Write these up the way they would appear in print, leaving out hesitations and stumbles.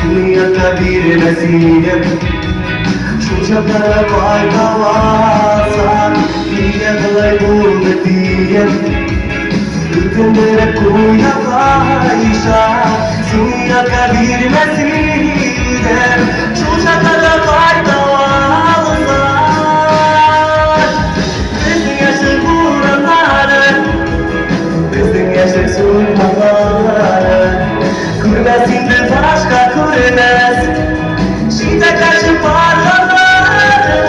Dünyada bir vesile Çocuklara fayda varsa Niye kolay buldu diye Ülkendere kuyakaysa Dünyada bir vesile Çocuklara fayda varsa Bizim yaşlı buraları Bizim yaşlı sunmaları Kurmesindir başka kurmez Şide karşı parlaları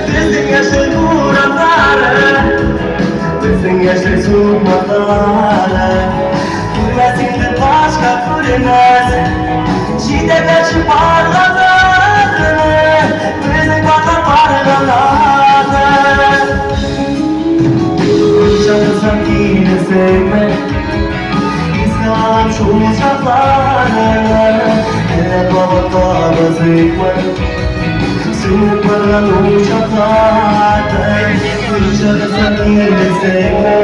Bizim yaşlı buranları Bizim yaşlı sunmaları Kurmesindir başka kurmez Şide karşı parlaları Bizim bana parlaları Konuşamazsan yine sevme İslam şu uzaklara Hele babata bazıkma Sınıflardan uçaklarda Konuşamazsan yine sevme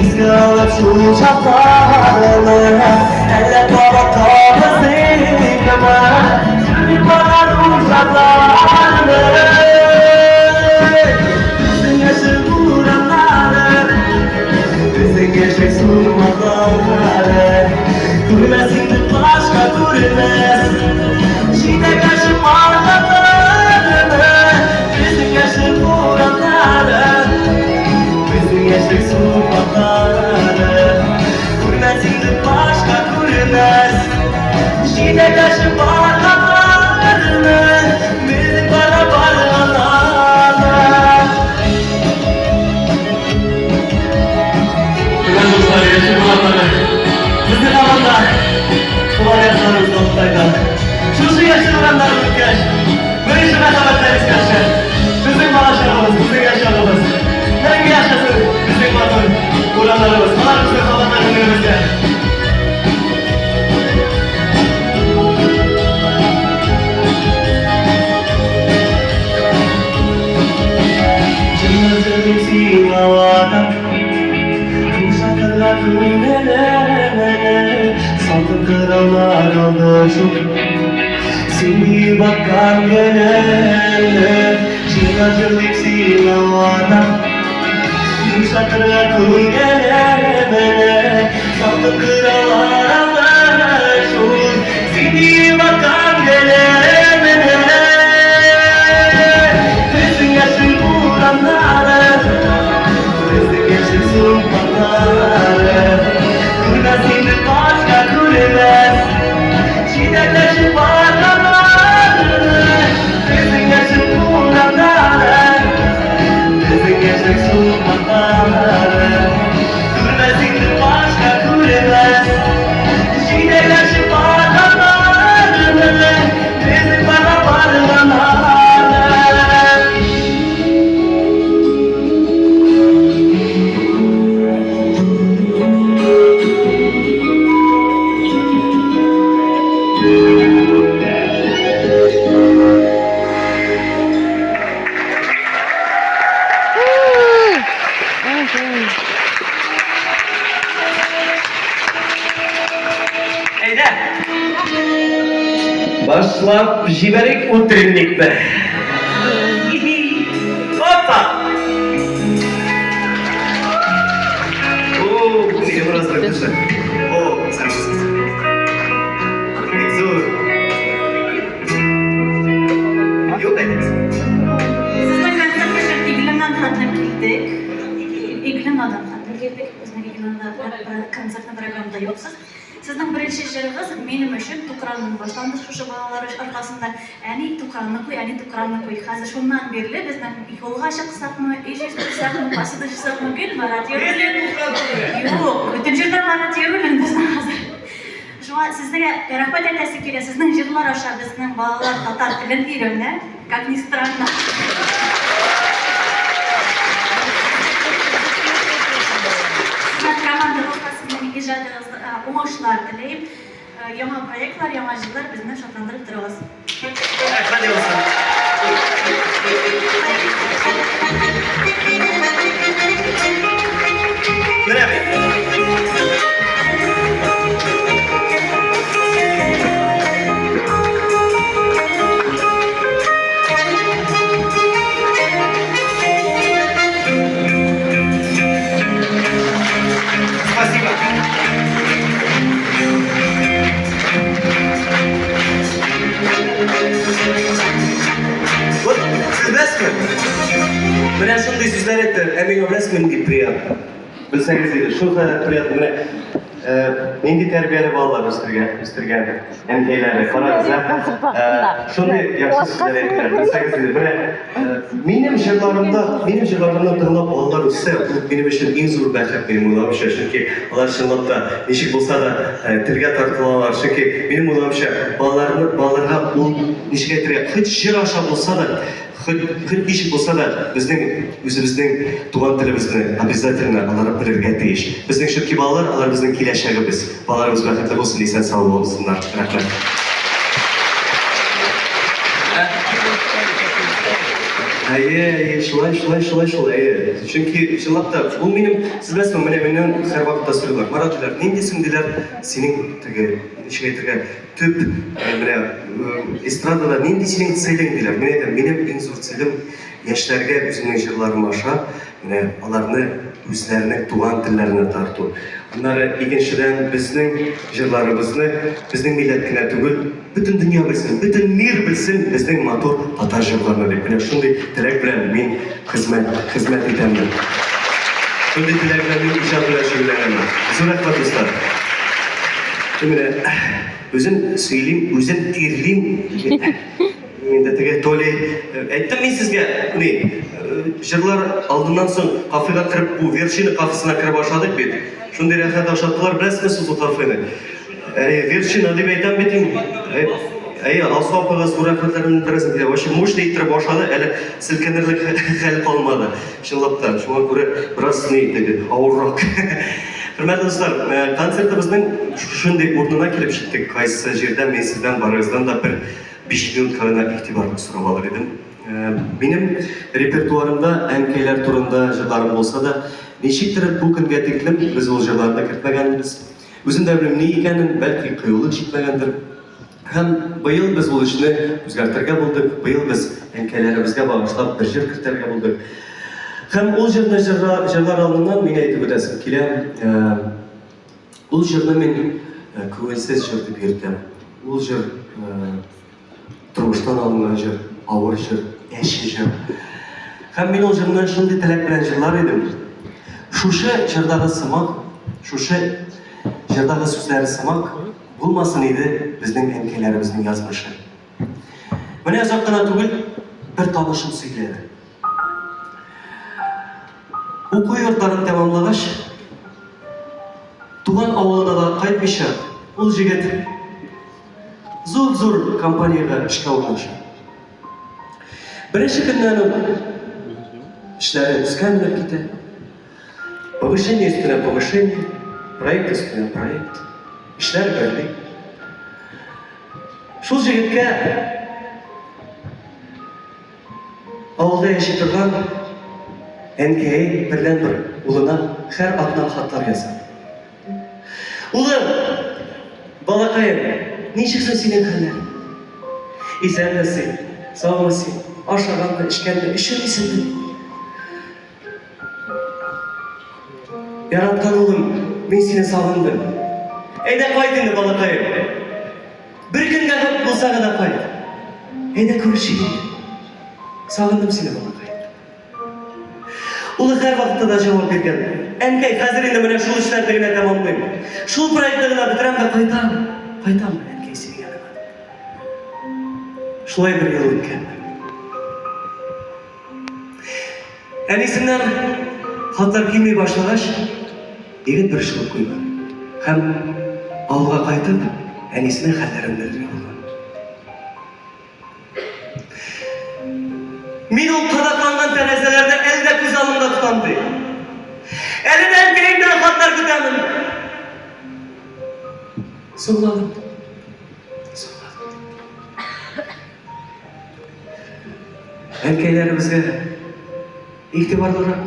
İslam şu uzaklara Hele babata bazıkma Sınıflardan uçaklarda Bizim yaşı buranları Bizim gerçek sunmaları Kurmesindir başka kurmez Şide karşı parlalarını Bizim gerçek buranları Bizim gerçek sunmaları Kurmesindir başka kurmez Şide karşı parlalarını Bizim bana parlalarını Bizim alanda Kolay yaşlarımız noktayda Şuşu yaşlıranlar ülkeş Böyle işe merhametler istersen Bizim maaşlarımız, bizim yaşlarımız Hangi yaşasın bizim vatan Uğranlarımız, var bizim falanlar önümüzde Cennetlerin simavada Kuşaklar kırmene Saltın kırılar alışıp Seni bakan gelene Cennetlerin simavada Kuşaklar kırmene Saltın kırılar alışıp Seni bakan gelene Bizim yaşın buranları Bizim yaşın sunmaları Kurmesindir başka kurmez Şiddetleşip parlamaları Bizim yaşın buranları Bizim yaşın sunmaları Kurmesindir başka kurmez Şiddetleşip parlamaları Bizim bana parlamaları Başlap jiberek utrинникte. Hoppa! Oo, bu niye burası arkadaşlar? Oo, sen misiniz? Zor. Yok ediniz. Sizden arkadaşlar İglim'den hatırım gittik. İglim'den hatırım gittik. Bizden İglim'den konsertli programda yoksuz. Sizden birinci jırığız benim için Tukaran'ın başlandı şu balalar arkasında. Yani Tukaran'ı koy. Hazır şundan beri bizden yolga çıksak mı, iyice çıksak mı, basıda çıksak mı gül marat yorulun. Yok, bütün jırdan marat yorulun bizden hazır. Şu an sizden rahmet etesi kere sizden jırlar aşağı bizden balalar Tatar dilini öğrenler. Как ни странно. Sizden komanda ortasından icadınız uğuşlar dileyim. Yama proyektler, yamacılar bizden şartlandırıp dururuz. Hadi olsun. Merhaba. Emin resmen неприятно. Bilseniz deydi, şu kadar приятно. Nindi terbiyeli bağlar üstürgen enkeyleri, karanızlar. Şunu yaxşı sizlere etkiler. Bilseniz deydi, benim jırlarımda tırnaq bağlar üstse, bu benim için en zor bəlkət benim olamışa. Çünkü onlar şınlap da, neşik bolsa da tilge tartılanlar. Çünkü benim olamışa bağlarga ol neşik ettirge, hiç jır aşağı bolsa da, hiç neşik bolsa da özümüzдің tuğan tilimizni обязательно alarıp bilirge deyiş. Bizдің şirki bağlar, alar bizдің kileşegimiz. Bağlarımız bəlkətli olsun, esen sağ olsunlar. Rahmet. Şulay. Çünkü şunlap da, bu benim, siz bilesiniz, benim her vakitte soruyorlar. Maradiler, neydesin diler, senin tüp, estradada neydi senin seylin diler. Benim en zor seylim, yaşlarga özümün jırlarımı aşağı, alarını özlerine, tuğan dillerine tartu. Bunları ikinçiden bizning jırlarımızını, bizning milletine tügül, bütün dünya bilsin, bütün mir bilsin, bizning motor tatar jırlarını deyip. Şunday tilek bilen men hizmet etemdim. Şunday tilek bilen men icad bilen şöyleyemem. Zurakla dostlar. Şimdi özüm söyleyeyim, özüm terleyeyim. Mende tege tole, aytdım men sizge, jırlar aldından soň kafega kirip, bu vershini kafasına kirip başladık bedi. Şunday rahat aşattılar, bilesiniz o kafeni. Vershini deb aytam beting. Asfaltga suratlarının birazını diye başı moş deyittirip başladı, eli silkenirlik hali kalmadı. Şınlaptan, şuna göre biraz neydi, ağırrak. Hürmetli dostlar, konsertimizдің şunday ornuna kelip çıktık. Kaysı жерден, men sizden, barınızdan da bir 5 minut kalına ihtibarını sorab alır edim. Benim repertuarımda enkeyler turunda jırlarım bolsa da, nechiktir bu kunga teklim biz o jırlarını kirtmegenmiz. Özüm de bilem ne ekenin, belki kıyılık çekmegendir. Hem bıyıl biz bu işini özgertirge bulduk, bıyıl biz enkeylerimizge bağışlap bir jır kirterge bulduk. Hem o jırda jırlar alından men aytып ötesim kile, o jırda men көңілсіз жырды бердім. Ол жыр тұрмыштан алынған жыр, ауыр жыр, әші жыр. Hem мен ол жырынан шындай тілек білен жырлар едім. Шушы жырдағы сымақ, шушы жырдағы сөздері сымақ болмасын еді біздің әнкелеріміздің yazмышы. Міне ұзақ қана түгіл бір танышым сөйледі. Оқу йорттарын тәмамлағаш, туған ауылына да қайтмайша, ол жігіт зор компанияға ішке орналасты. Бірінші күннен ішлері үскенлер кетті. Повышение үстіне повышение, проект үстіне проект. İşler böyle. Şul jigitke avulda yaşayıp turgan NKA birden bir uluna her atına hatlar yazar. Ulum, balakayım, nechiksin senin hallerin? İsen misin, sağ mısın, aşağıdan da işkende, işin misin? Yaratkan oğlum, ben seni sağındım. Eyde kaydın balakayım. Bir gün kadar bulsa kadar kaydı. Eyde görüşeyim. Sağındım seni balakayım. Ulu her vakitte da cevap vergen. Enkey, hazır indi mene şul işlerine tamamlayayım. Şul proyektlerine bitirem de kaytam Enkey seni yanıma. Şulay bir yıl ötken. Enisinden hatlar giymeye başlagaç, egin bir şılıp koygan. Hem avluga qaytib, әнесіне хәлдерін білдірген болған. Мен ол қадақланған тәрәзелерді әлде көз алдымда тұтамды. Әліден кейінден хаттар күтемін. Соңладым. Әнкейлерімізге иқтибарлырақ.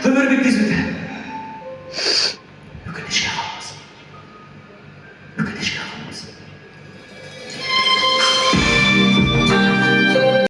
Өмір бек тез өтті.